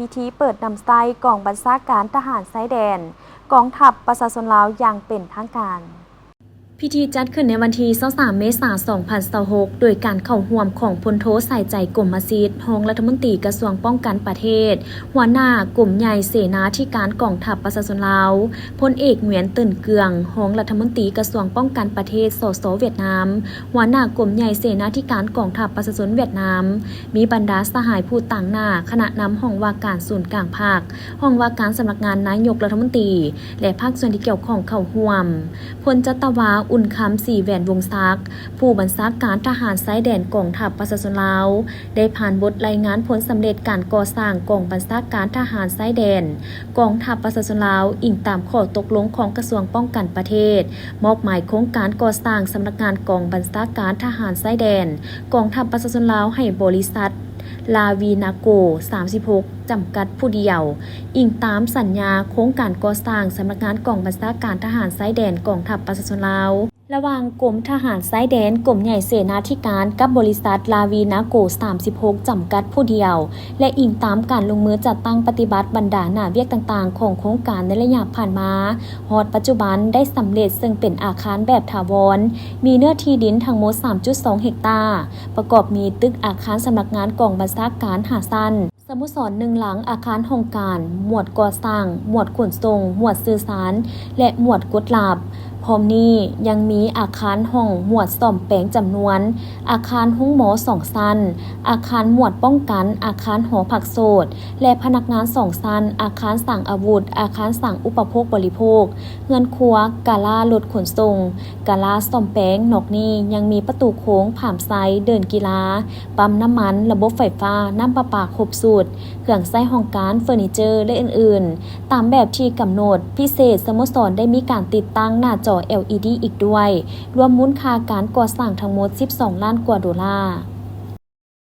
พิธีเปิดนำไส้กองบัญชาการทหารชายแดนกองทัพประชาชนลาวอย่างเป็นทางการพิธีจัดขึ้นในวันที่23 เมษายน 2026 โดยการเข้าร่วมของพลโทใส่ใจกรมมัสยิดรองรัฐมนตรีกระทรวงป้องกันประเทศหัวหน้ากลุ่มใหญ่เสนาธิการกองทัพประชาชนลาวพลเอกเหวียนเติ้นเกืองรองรัฐมนตรีกระทรวงป้องกันประเทศสสเวียดนามหัวหน้ากลุ่มใหญ่เสนาธิการกองทัพประชาชนเวียดนามมีบรรดาสหายผู้ต่างหน้าคณะนำห้องว่าการศูนย์กลางภาคห้องว่าการสำนักงานนายกรัฐมนตรีและภาคส่วนที่เกี่ยวข้องเข้าร่วมพลจัตวาอุ่นคำสีแหวนวงศักดิ์ผู้บัญชาการทหารชายแดนกองทัพประชาชนลาวได้ผ่านบทรายงานผลสำเร็จการก่อสร้างกองบัญชาการทหารชายแดนกองทัพประชาชนลาวอิงตามข้อตกลงของกระทรวงป้องกันประเทศมอบหมายโครงการก่อสร้างสำนักงานกองบัญชาการทหารชายแดนกองทัพประชาชนลาวให้บริษัทลาวีนาโก 36 จำกัดผู้เดียวอิงตามสัญญาโครงการก่อสร้างสำนักงานกองบัญชาการทหารชายแดนกองทัพประชาชนลาวระหว่างกรมทหารชายแดนกรมใหญ่เสนาธิการกับบริษัทลาวีนาโก 36 จำกัดผู้เดียวและอิงตามการลงมือจัดตั้งปฏิบัติบรรดาหน้าเวียกต่างๆของโครงการในระยะผ่านมาฮอดปัจจุบันได้สำเร็จซึ่งเป็นอาคารแบบถาวรมีเนื้อที่ดินทั้งหมด 3.2 เฮกตาร์ประกอบมีตึกอาคารสำนักงานกองบัญชาการหาสั้นสโมสร1 หลังอาคารห้องการหมวดก่อสร้างหมวดขนส่งหมวดสื่อสารและหมวดกฎหลับพร้อมนี้ยังมีอาคารห้องหมวดซ่อมแปลงจำนวนอาคารห้องหมอ2 ชั้นอาคารหมวดป้องกันอาคารหอผักโสดและพนักงาน2 ชั้นอาคารสั่งอาวุธอาคารสั่งอุปโภคบริโภคเงินครัวกาล่ารถขนส่งกาล่าซ่อมแปลงนอกนี้ยังมีประตูโค้งผ่ามไซเดินกีฬาปั๊มน้ำมันระบบไฟฟ้าน้ำประปาครบสูตรเครื่องใช้ห้องการเฟอร์นิเจอร์และอื่นๆตามแบบที่กำหนดพิเศษสโมสรได้มีการติดตั้งหน้าจอ LED อีกด้วยรวมมูลค่าการก่อสร้างทั้งหมด 12 ล้านกว่าดอลลาร์